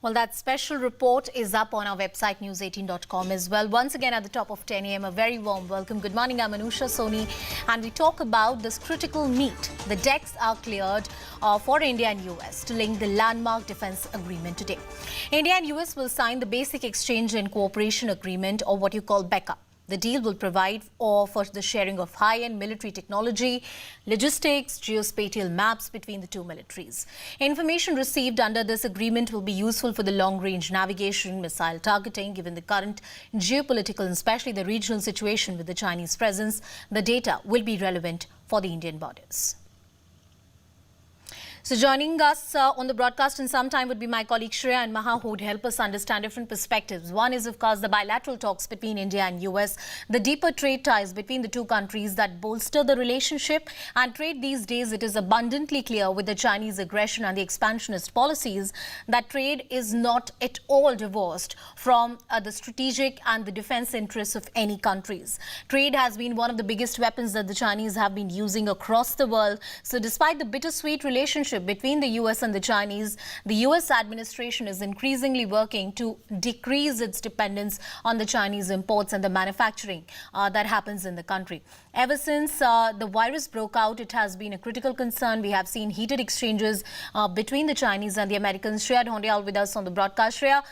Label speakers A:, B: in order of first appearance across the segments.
A: Well, that special report is up on our website, news18.com as well. Once again, at the top of 10 a.m., a very warm welcome. Good morning, I'm Anusha Soni, and we talk about this critical meet. The decks are cleared for India and US to link the landmark defense agreement today. India and US will sign the Basic Exchange and Cooperation Agreement, or what you call BECA. The deal will provide for the sharing of high-end military technology, logistics, geospatial maps between the two militaries. Information received under this agreement will be useful for the long-range navigation, missile targeting. Given the current geopolitical and especially the regional situation with the Chinese presence, the data will be relevant for the Indian borders. So joining us on the broadcast in some time would be my colleague Shreya and Maha, who would help us understand different perspectives. One is, of course, the bilateral talks between India and US, the deeper trade ties between the two countries that bolster the relationship. And trade these days, it is abundantly clear with the Chinese aggression and the expansionist policies that trade is not at all divorced from the strategic and the defense interests of any countries. Trade has been one of the biggest weapons that the Chinese have been using across the world. So despite the bittersweet relationship between the US and the Chinese, the US administration is increasingly working to decrease its dependence on the Chinese imports and the manufacturing that happens in the country. Ever since the virus broke out, it has been a critical concern. We have seen heated exchanges between the Chinese and the Americans. Shreya Dhondial with us on the broadcast. Shreya,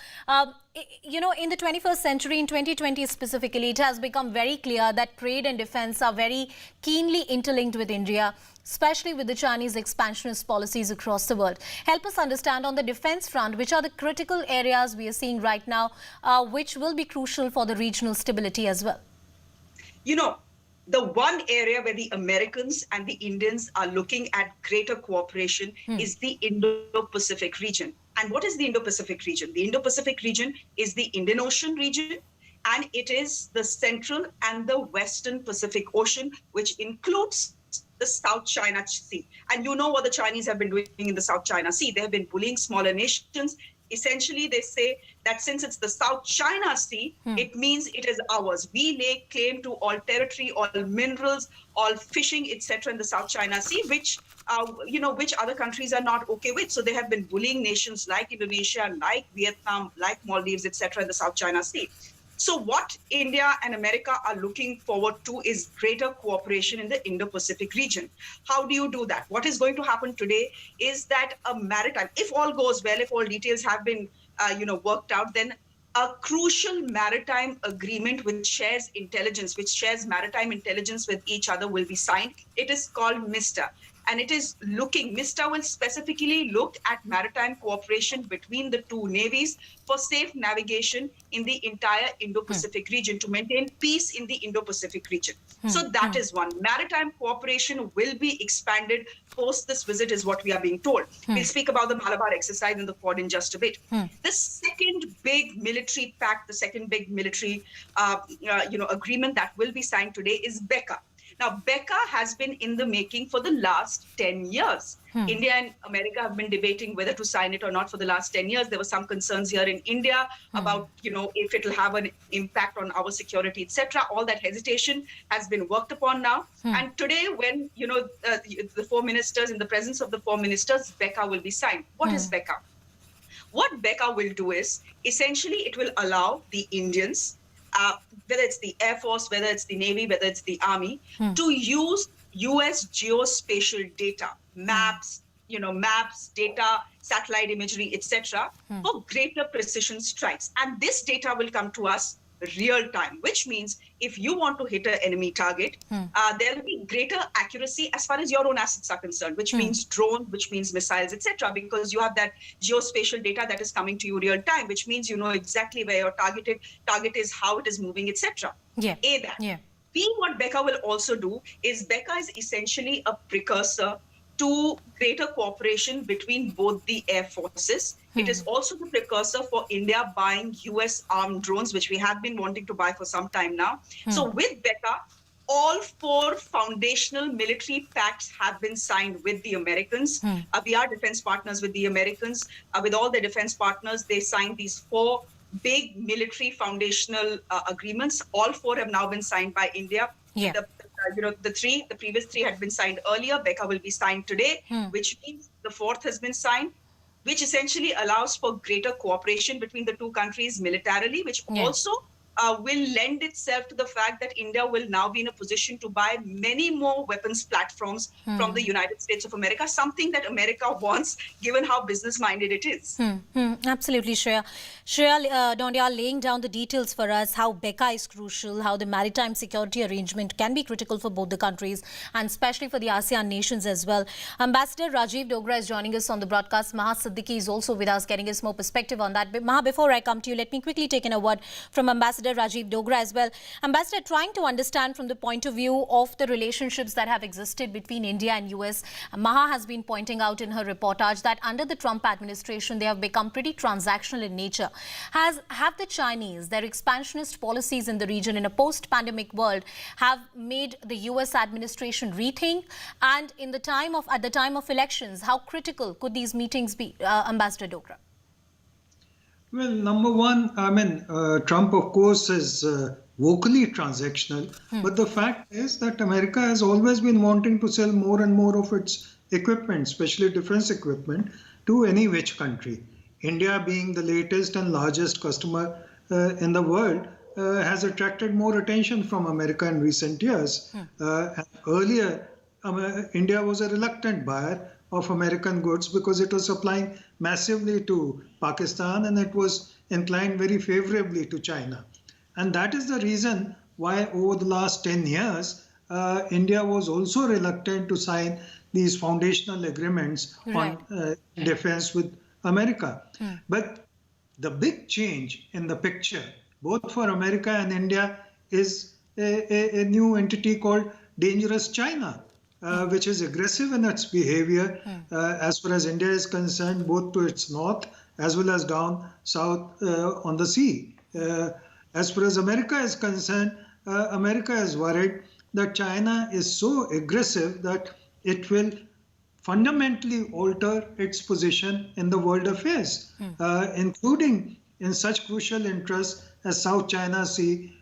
A: you know, in the 21st century, in 2020 specifically, it has become very clear that trade and defense are very keenly interlinked with India, especially with the Chinese expansionist policies across the world. Help us understand on the defense front, which are the critical areas we are seeing right now, which will be crucial for the regional stability as well.
B: You know, the one area where the Americans and the Indians are looking at greater cooperation is the Indo-Pacific region. And what is the Indo-Pacific region? The Indo-Pacific region is the Indian Ocean region, and it is the Central and the Western Pacific Ocean, which includes the South China Sea. And you know what the Chinese have been doing in the South China Sea. They have been bullying smaller nations. Essentially, they say that since it's the South China Sea, it means it is ours. We lay claim to all territory, all minerals, all fishing, etc. in the South China Sea, which which other countries are not okay with. So they have been bullying nations like Indonesia, like Vietnam, like Maldives, etc. in the South China Sea. So what India and America are looking forward to is greater cooperation in the Indo-Pacific region. How do you do that? What is going to happen today is that a maritime, if all goes well, if all details have been worked out, then a crucial maritime agreement which shares intelligence, which shares maritime intelligence with each other will be signed. It is called MISTA. And it is MISTA will specifically look at maritime cooperation between the two navies for safe navigation in the entire Indo-Pacific region, to maintain peace in the Indo-Pacific region. So that is one. Maritime cooperation will be expanded post this visit is what we are being told. We'll speak about the Malabar exercise in the Quad in just a bit. The second big military pact, the second big military agreement that will be signed today is BECA. Now, BECA has been in the making for the last 10 years. India and America have been debating whether to sign it or not for the last 10 years. There were some concerns here in India about, if it will have an impact on our security, etc. All that hesitation has been worked upon now. And today, when, the four ministers, in the presence of the four ministers, BECA will be signed. What is BECA? What BECA will do is, essentially, it will allow the Indians, whether it's the Air Force, whether it's the Navy, whether it's the Army, to use US geospatial data, maps, data, satellite imagery, etc., for greater precision strikes. And this data will come to us real time, which means if you want to hit an enemy target, there will be greater accuracy as far as your own assets are concerned, which means drones, which means missiles, etc., because you have that geospatial data that is coming to you real time, which means you know exactly where your target is, how it is moving, etc. B, what BECA will also do is BECA is essentially a precursor to greater cooperation between both the air forces. It is also the precursor for India buying US armed drones, which we have been wanting to buy for some time now. So with BECA, all four foundational military pacts have been signed with the Americans. We are defense partners with the Americans. With all the defense partners, they signed these four big military foundational agreements. All four have now been signed by India. The previous three had been signed earlier. BECA will be signed today, which means the fourth has been signed. which essentially allows for greater cooperation between the two countries militarily, which
A: Yeah.
B: also will lend itself to the fact that India will now be in a position to buy many more weapons platforms from the United States of America, something that America wants, given how business-minded it is.
A: Absolutely, Shreya. Shreya Dondia laying down the details for us, how BECA is crucial, how the maritime security arrangement can be critical for both the countries and especially for the ASEAN nations as well. Ambassador Rajiv Dogra is joining us on the broadcast. Maha Siddiqui is also with us, getting us more perspective on that. But Maha, before I come to you, let me quickly take in a word from Ambassador Rajiv Dogra as well. Ambassador, trying to understand from the point of view of the relationships that have existed between India and US, Maha has been pointing out in her reportage that under the Trump administration, they have become pretty transactional in nature. Have the Chinese, their expansionist policies in the region in a post-pandemic world, have made the US administration rethink? And at the time of elections, how critical could these meetings be, Ambassador Dogra?
C: Well, number one, Trump, of course, is vocally transactional. But the fact is that America has always been wanting to sell more and more of its equipment, especially defense equipment, to any which country. India, being the latest and largest customer in the world, has attracted more attention from America in recent years. Earlier, India was a reluctant buyer of American goods because it was supplying massively to Pakistan and it was inclined very favorably to China. And that is the reason why over the last 10 years, India was also reluctant to sign these foundational agreements on defense with America. But the big change in the picture, both for America and India, is a new entity called Dangerous China. Which is aggressive in its behavior as far as India is concerned, both to its north as well as down south on the sea. As far as America is concerned, America is worried that China is so aggressive that it will fundamentally alter its position in the world affairs, including in such crucial interests as South China Sea,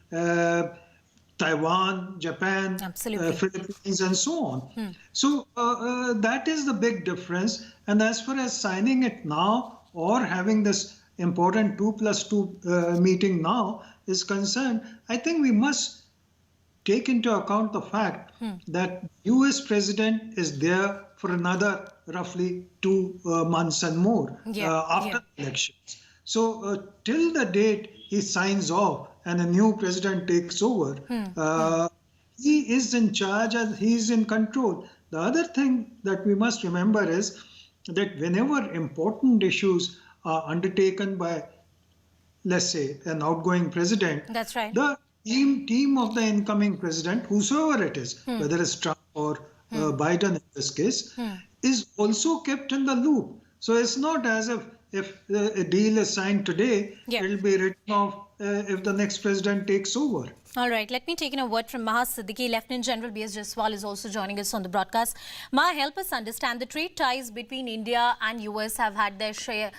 C: Taiwan, Japan, Philippines, and so on. So that is the big difference. And as far as signing it now or having this important 2+2 meeting now is concerned, I think we must take into account the fact that US president is there for another roughly 2 months and more after the elections. So till the date he signs off and a new president takes over, he is in charge and he is in control. The other thing that we must remember is that whenever important issues are undertaken by, let's say, an outgoing president,
A: that's right,
C: the team of the incoming president, whosoever it is, whether it's Trump or Biden in this case, is also kept in the loop. So it's not as if a deal is signed today, it will be written off if the next president takes over.
A: All right, let me take in a word from Maha Siddiqui. Lieutenant General B.S. Jaswal is also joining us on the broadcast. Maha, help us understand the trade ties between India and US have had their share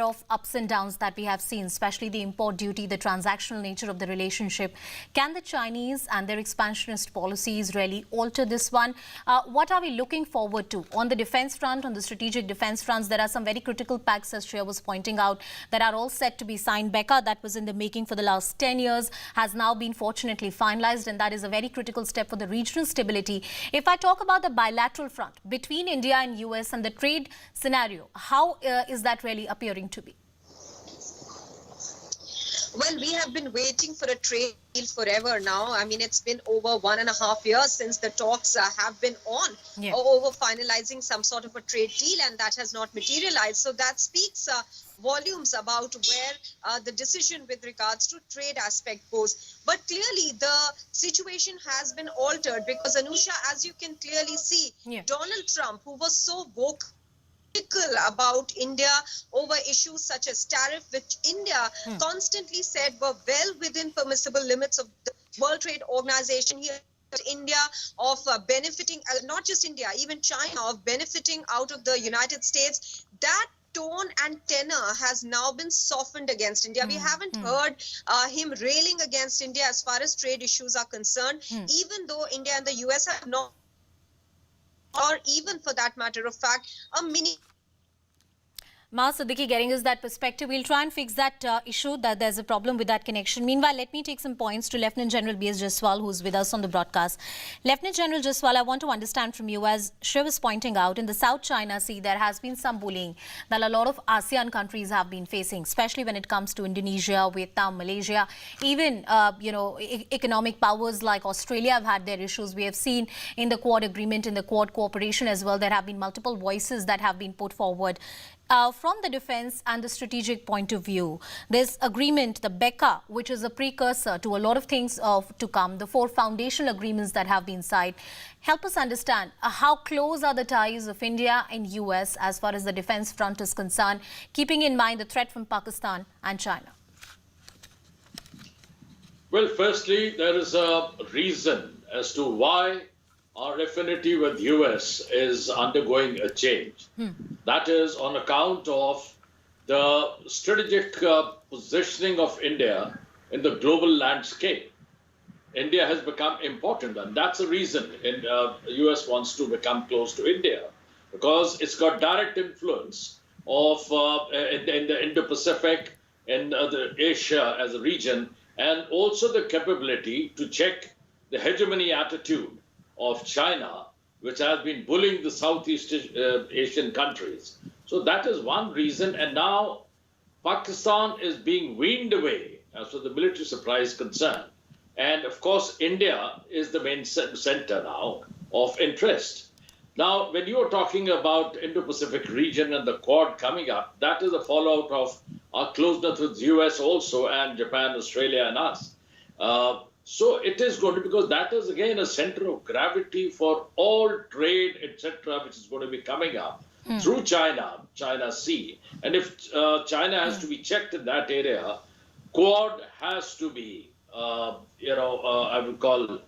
A: of ups and downs that we have seen, especially the import duty, the transactional nature of the relationship. Can the Chinese and their expansionist policies really alter this one? What are we looking forward to? On the defense front, on the strategic defense fronts, there are some very critical pacts, as Shreya was pointing out, that are all set to be signed. BECA, that was in the making for the last 10 years, has now been fortunately finalized, and that is a very critical step for the regional stability. If I talk about the bilateral front between India and US and the trade scenario, how is that really appearing to be?
D: Well, we have been waiting for a trade deal forever now. I mean, it's been over 1.5 years since the talks have been on over finalizing some sort of a trade deal, and that has not materialized. So that speaks volumes about where the decision with regards to trade aspect goes. But clearly, the situation has been altered because, Anusha, as you can clearly see, Donald Trump, who was so vocal about India over issues such as tariff, which India constantly said were well within permissible limits of the World Trade Organization. He India of benefiting, not just India, even China, of benefiting out of the United States. That tone and tenor has now been softened against India. We haven't heard him railing against India as far as trade issues are concerned, even though India and the US have not, or even for that matter of fact, a mini
A: Siddiqui getting us that perspective. We'll try and fix that issue, that there's a problem with that connection. Meanwhile, let me take some points to Lieutenant General B.S. Jaswal, who's with us on the broadcast. Lieutenant General Jaswal, I want to understand from you, as Shreya was pointing out, in the South China Sea, there has been some bullying that a lot of ASEAN countries have been facing, especially when it comes to Indonesia, Vietnam, Malaysia. Even, economic powers like Australia have had their issues. We have seen in the Quad agreement, in the Quad cooperation as well, there have been multiple voices that have been put forward. From the defense and the strategic point of view, this agreement, the BECA, which is a precursor to a lot of things to come, the 4 foundational agreements that have been signed, help us understand how close are the ties of India and US as far as the defense front is concerned, keeping in mind the threat from Pakistan and China.
E: Well, firstly, there is a reason as to why our affinity with US is undergoing a change. That is on account of the strategic positioning of India in the global landscape. India has become important, and that's the reason US wants to become close to India, because it's got direct influence of in the Indo-Pacific, in the Asia as a region, and also the capability to check the hegemony attitude of China, which has been bullying the Southeast Asian countries. So that is one reason. And now Pakistan is being weaned away as far as the military supply is concerned. And of course, India is the main center now of interest. Now, when you are talking about Indo-Pacific region and the Quad coming up, that is a fallout of our closeness with US also, and Japan, Australia, and us. So it is going to, because that is again a center of gravity for all trade, etc., which is going to be coming up through China Sea. And if China has to be checked in that area, Quad has to be, I would call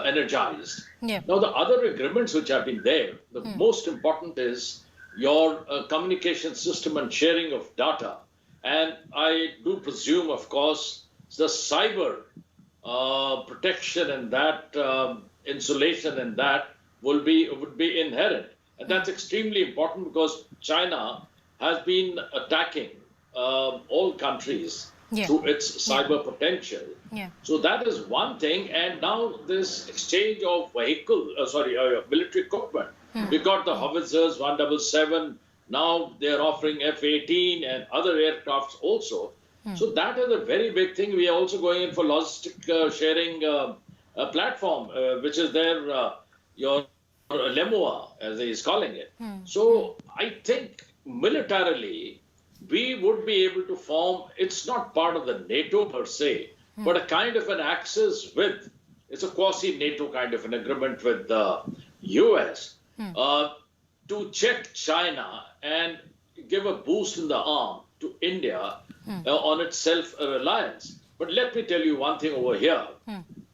E: energized.
A: Yeah.
E: Now, the other agreements which have been there, the most important is your communication system and sharing of data. And I do presume, of course, the cyber protection and that insulation and that would be inherent, and that's extremely important because China has been attacking all countries through its cyber potential. So that is one thing. And now this exchange of military equipment. We got the howitzers 177. Now they're offering F-18 and other aircrafts also. So that is a very big thing. We are also going in for logistic sharing platform, which is their your LEMUA, as he is calling it. So I think militarily, we would be able to form, it's not part of the NATO per se, but a kind of an axis with, it's a quasi-NATO kind of an agreement with the US to check China and give a boost in the arm to India on its self-reliance. But let me tell you one thing over here.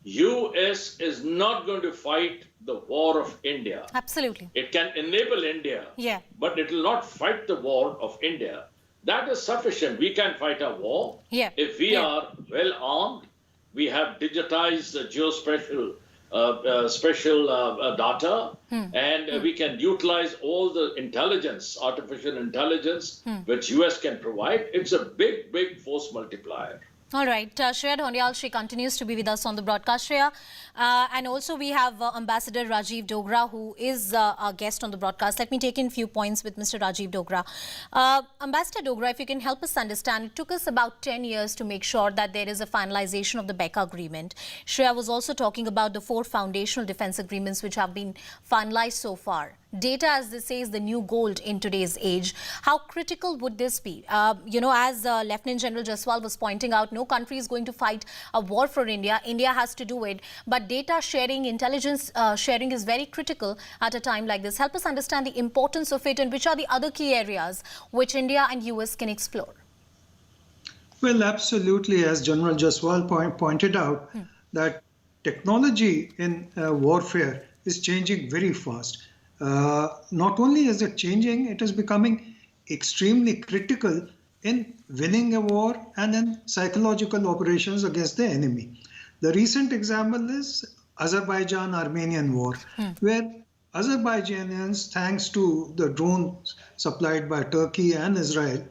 E: US is not going to fight the war of India.
A: Absolutely.
E: It can enable India, but it will not fight the war of India. That is sufficient. We can fight a war if we are well armed. We have digitized geospatial special data, and we can utilize all the intelligence, artificial intelligence, which US can provide. It's a big, big force multiplier.
A: All right. Shreya Dhonial, she continues to be with us on the broadcast, Shreya. And also we have Ambassador Rajiv Dogra, who is our guest on the broadcast. Let me take in a few points with Mr. Rajiv Dogra. Ambassador Dogra, if you can help us understand, it took us about 10 years to make sure that there is a finalization of the BECA agreement. Shreya was also talking about the 4 foundational defense agreements which have been finalized so far. Data, as they say, is the new gold in today's age. How critical would this be? As Lieutenant General Jaswal was pointing out, no country is going to fight a war for India. India has to do it. But data sharing, intelligence sharing is very critical at a time like this. Help us understand the importance of it and which are the other key areas which India and US can explore.
C: Well, absolutely. As General Jaswal pointed out, that technology in warfare is changing very fast. Not only is it changing, it is becoming extremely critical in winning a war and in psychological operations against the enemy. The recent example is Azerbaijan-Armenian war, where Azerbaijanians, thanks to the drones supplied by Turkey and Israel,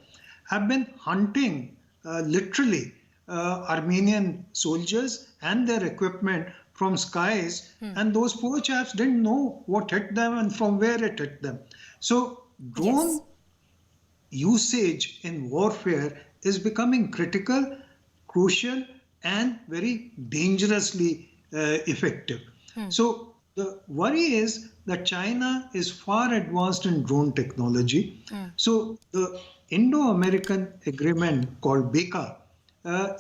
C: have been hunting literally Armenian soldiers and their equipment from skies, and those poor chaps didn't know what hit them and from where it hit them. So drone usage in warfare is becoming critical, crucial, and very dangerously effective. So the worry is that China is far advanced in drone technology. So the Indo-American agreement called BECA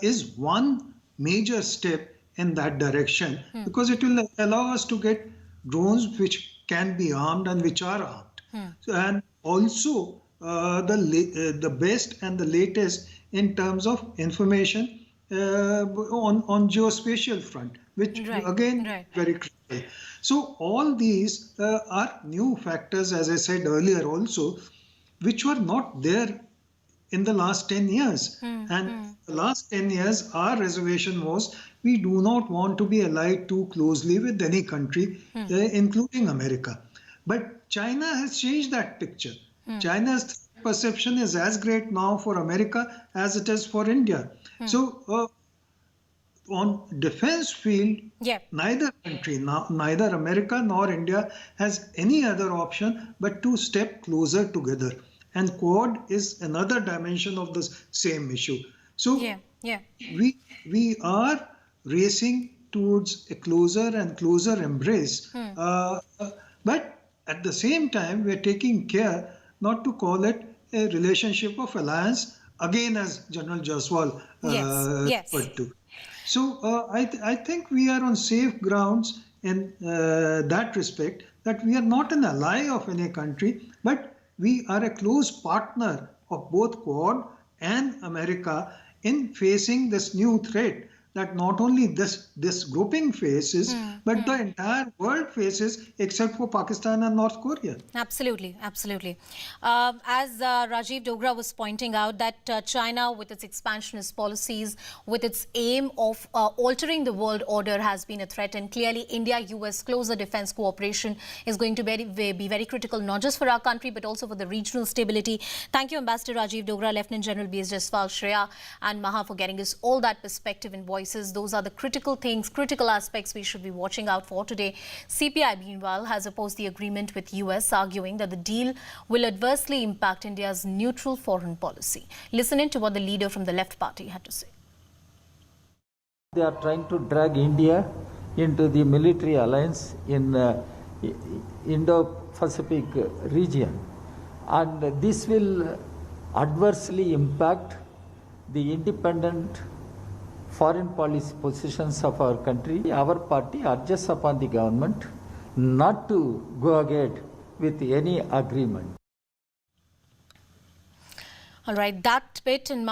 C: is one major step in that direction, because it will allow us to get drones which can be armed and which are armed. And also the best and the latest in terms of information on geospatial front, which again very critical. So all these are new factors, as I said earlier also, which were not there in the last 10 years. And the last 10 years, our reservation was we do not want to be allied too closely with any country, including America. But China has changed that picture. China's perception is as great now for America as it is for India. So on defense field, neither country, neither America nor India has any other option but to step closer together. And Quad is another dimension of the same issue. So we are racing towards a closer and closer embrace. But at the same time, we're taking care not to call it a relationship of alliance, again as General Jaswal referred to. So I think we are on safe grounds in that respect, that we are not an ally of any country, but we are a close partner of both Quad and America in facing this new threat that not only this grouping faces, but the entire world faces, except for Pakistan and North Korea.
A: Absolutely, absolutely. As Rajiv Dogra was pointing out, that China, with its expansionist policies, with its aim of altering the world order, has been a threat. And clearly, India-US closer defense cooperation is going to be very critical, not just for our country, but also for the regional stability. Thank you, Ambassador Rajiv Dogra, Lieutenant General B.S. Jaswal, Shreya and Maha, for getting us all that perspective and voices. Those are the critical things, critical aspects we should be watching out for today. CPI, meanwhile, has opposed the agreement with US, arguing that the deal will adversely impact India's neutral foreign policy. Listen in to what the leader from the left party had to say.
F: They are trying to drag India into the military alliance in Indo-Pacific region, and this will adversely impact the independent foreign policy positions of our country. Our party urges upon the government not to go ahead with any agreement.
A: All right, that bit in